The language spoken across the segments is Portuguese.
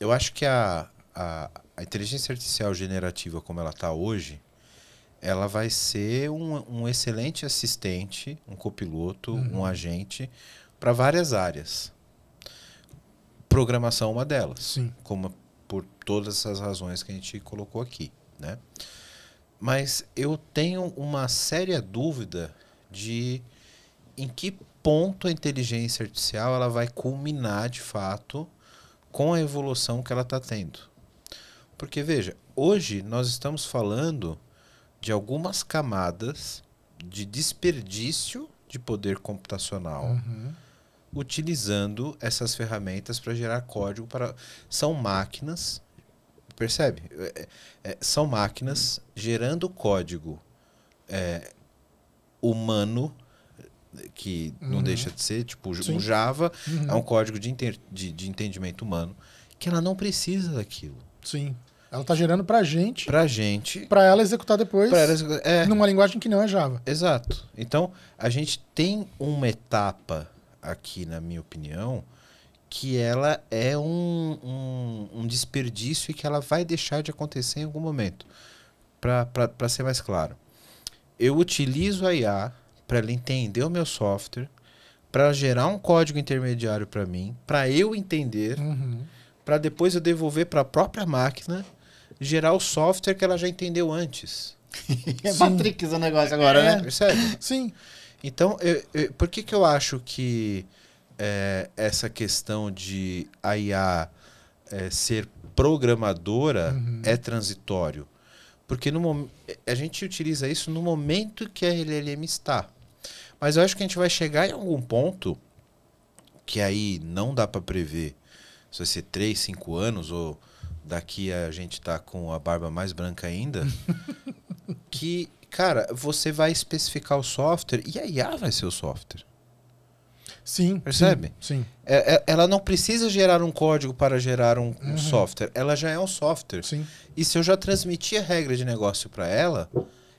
eu acho que a inteligência artificial generativa como ela está hoje, ela vai ser um excelente assistente, um copiloto, um agente para várias áreas. Programação é uma delas, Sim. como por todas essas razões que a gente colocou aqui, né? Mas eu tenho uma séria dúvida de em que ponto a inteligência artificial ela vai culminar de fato com a evolução que ela está tendo. Porque, veja, hoje nós estamos falando de algumas camadas de desperdício de poder computacional utilizando essas ferramentas para gerar código para... São máquinas, percebe? São máquinas gerando código humano, que não deixa de ser, tipo, o Java é um código de entendimento humano, que ela não precisa daquilo. Sim. Ela tá gerando pra gente. Pra gente. Pra ela executar depois. Pra ela executar, numa linguagem que não é Java. Exato. Então, a gente tem uma etapa aqui, na minha opinião, que ela é um desperdício e que ela vai deixar de acontecer em algum momento. Pra ser mais claro. Eu utilizo a IA para ela entender o meu software, para gerar um código intermediário para mim, para eu entender, para depois eu devolver para a própria máquina, gerar o software que ela já entendeu antes. É Matrix o negócio agora, né? Percebe? Sim. Então, por que eu acho que essa questão de a IA ser programadora é transitório? Porque a gente utiliza isso no momento que a LLM está. Mas eu acho que a gente vai chegar em algum ponto que aí não dá para prever se vai ser 3, 5 anos ou daqui a gente tá com a barba mais branca ainda, que, cara, você vai especificar o software e a IA vai ser o software. Sim. Percebe? Sim. Ela não precisa gerar um código para gerar um software. Ela já é um software. Sim. E se eu já transmitir a regra de negócio para ela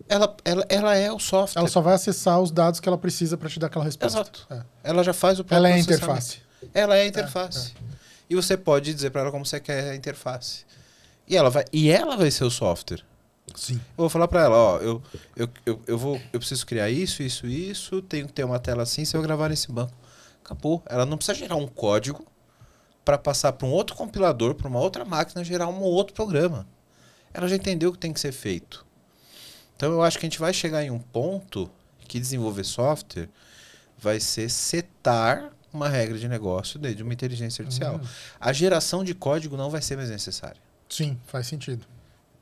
é o software. Ela só vai acessar os dados que ela precisa para te dar aquela resposta. Exato. Ela já faz o próprio Ela é a processamento. interface. Ela é a interface. E você pode dizer para ela como você quer a interface. E ela vai ser o software. Sim. Eu vou falar para ela, ó, eu preciso criar isso, tenho que ter uma tela assim, se eu gravar nesse banco. Acabou. Ela não precisa gerar um código para passar para um outro compilador, para uma outra máquina, gerar um outro programa. Ela já entendeu o que tem que ser feito. Então eu acho que a gente vai chegar em um ponto que desenvolver software vai ser setar uma regra de negócio de uma inteligência artificial. A geração de código não vai ser mais necessária. Sim, faz sentido.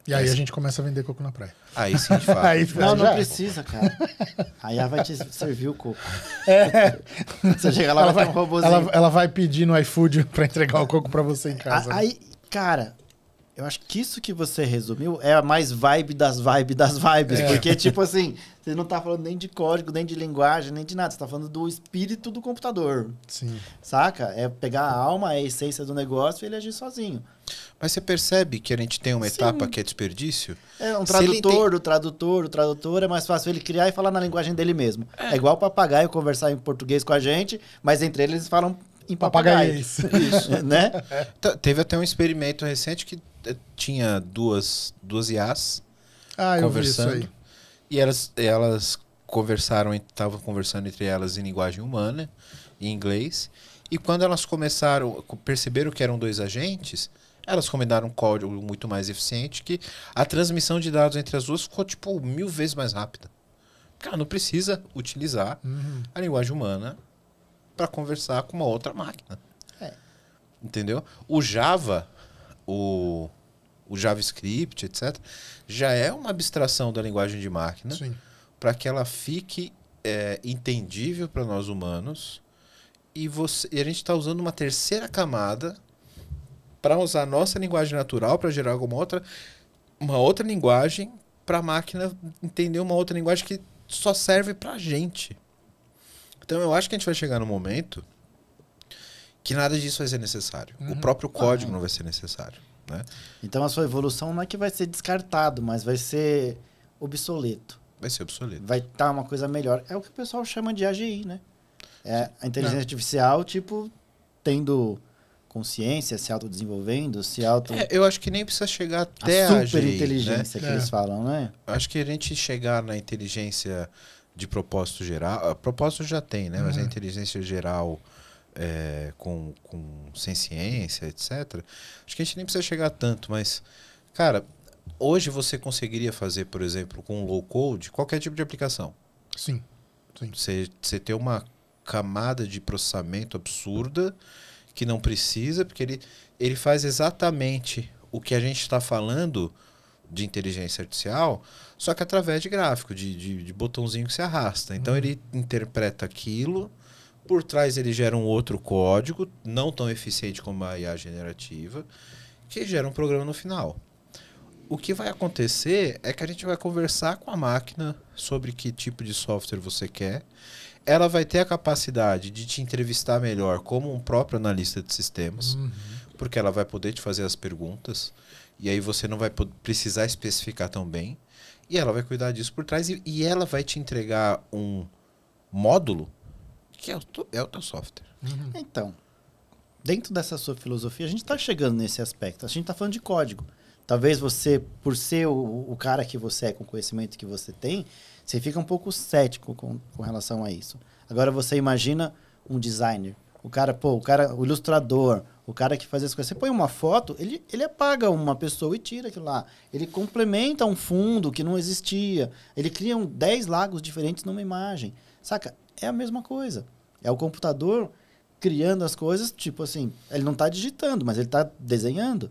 E aí a gente começa a vender coco na praia. Aí sim, de fato. Aí, Não precisa, cara. A IA vai te servir o coco. Você chega lá, vai ter um robozinho. Ela vai pedir no iFood pra entregar o coco pra você em casa. Aí, cara, eu acho que isso que você resumiu é a mais vibe das vibes. Porque, tipo assim, você não tá falando nem de código, nem de linguagem, nem de nada. Você tá falando do espírito do computador. Sim. Saca? É pegar a alma, a essência do negócio e ele agir sozinho. Mas você percebe que a gente tem uma etapa que é desperdício? É um tradutor, o tradutor é mais fácil ele criar e falar na linguagem dele mesmo. É igual o papagaio conversar em português com a gente, mas entre eles falam em papagaio. Isso. Né? Teve até um experimento recente que tinha duas IAs conversando. Eu vi isso aí. E elas estavam conversando entre elas em linguagem humana, em inglês. E quando elas perceberam que eram dois agentes, elas combinaram um código muito mais eficiente que a transmissão de dados entre as duas ficou tipo 1000 vezes mais rápida. Porque ela não precisa utilizar a linguagem humana para conversar com uma outra máquina. Entendeu? O Java, o JavaScript, etc., já é uma abstração da linguagem de máquina para que ela fique entendível para nós humanos. E a gente está usando uma terceira camada para usar a nossa linguagem natural para gerar uma outra linguagem para a máquina entender uma outra linguagem que só serve para a gente. Então eu acho que a gente vai chegar no momento que nada disso vai ser necessário. O próprio código não vai ser necessário. Né? Então a sua evolução não é que vai ser descartado, mas vai ser obsoleto. Vai ser obsoleto. Vai estar uma coisa melhor. É o que o pessoal chama de AGI, né? A inteligência artificial, tipo, tendo consciência, se autodesenvolvendo, se auto... Eu acho que nem precisa chegar até a a super AGI, inteligência né? que eles falam, né? Acho que a gente chegar na inteligência de propósito geral... A propósito já tem, né? Mas a inteligência geral com ciência, etc. Acho que a gente nem precisa chegar tanto, mas... Cara, hoje você conseguiria fazer, por exemplo, com low code, qualquer tipo de aplicação. Sim. Você ter uma camada de processamento absurda que não precisa, porque ele faz exatamente o que a gente está falando de inteligência artificial, só que através de gráfico, de botãozinho que se arrasta. Então ele interpreta aquilo, por trás ele gera um outro código, não tão eficiente como a IA generativa, que gera um programa no final. O que vai acontecer é que a gente vai conversar com a máquina sobre que tipo de software você quer. Ela vai ter a capacidade de te entrevistar melhor como um próprio analista de sistemas, porque ela vai poder te fazer as perguntas, e aí você não vai precisar especificar tão bem, e ela vai cuidar disso por trás, e ela vai te entregar um módulo que é o teu software. Então, dentro dessa sua filosofia, a gente está chegando nesse aspecto. A gente está falando de código. Talvez você, por ser o cara que você é, com o conhecimento que você tem, você fica um pouco cético com relação a isso. Agora você imagina um designer, o ilustrador, o cara que faz as coisas. Você põe uma foto, ele apaga uma pessoa e tira aquilo lá. Ele complementa um fundo que não existia. Ele cria 10 lagos diferentes numa imagem. Saca? É a mesma coisa. É o computador criando as coisas, tipo assim, ele não está digitando, mas ele está desenhando,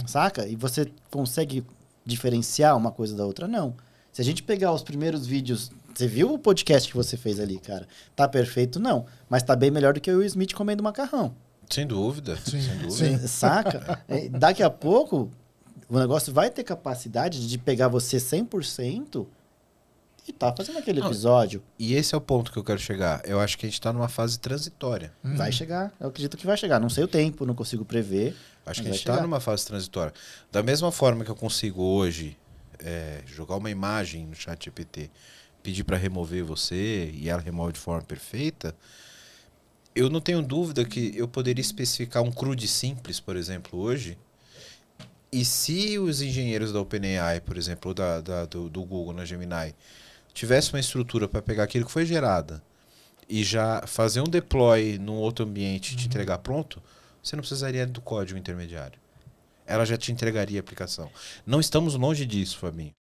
saca? E você consegue diferenciar uma coisa da outra? Não. Se a gente pegar os primeiros vídeos, você viu o podcast que você fez ali, cara? Tá perfeito? Não. Mas tá bem melhor do que o Will Smith comendo macarrão. Sem dúvida. Sim. Sem dúvida. Saca? Daqui a pouco, o negócio vai ter capacidade de pegar você 100% e tá fazendo aquele episódio. E esse é o ponto que eu quero chegar. Eu acho que a gente está numa fase transitória. Vai chegar. Eu acredito que vai chegar. Não sei o tempo, não consigo prever. Acho que a gente está numa fase transitória. Da mesma forma que eu consigo hoje jogar uma imagem no chat GPT, pedir para remover você e ela remove de forma perfeita, eu não tenho dúvida que eu poderia especificar um CRUD simples, por exemplo, hoje. E se os engenheiros da OpenAI, por exemplo, do Google na Gemini, tivesse uma estrutura para pegar aquilo que foi gerada e já fazer um deploy num outro ambiente e te entregar pronto, você não precisaria do código intermediário. Ela já te entregaria a aplicação. Não estamos longe disso, Fabinho.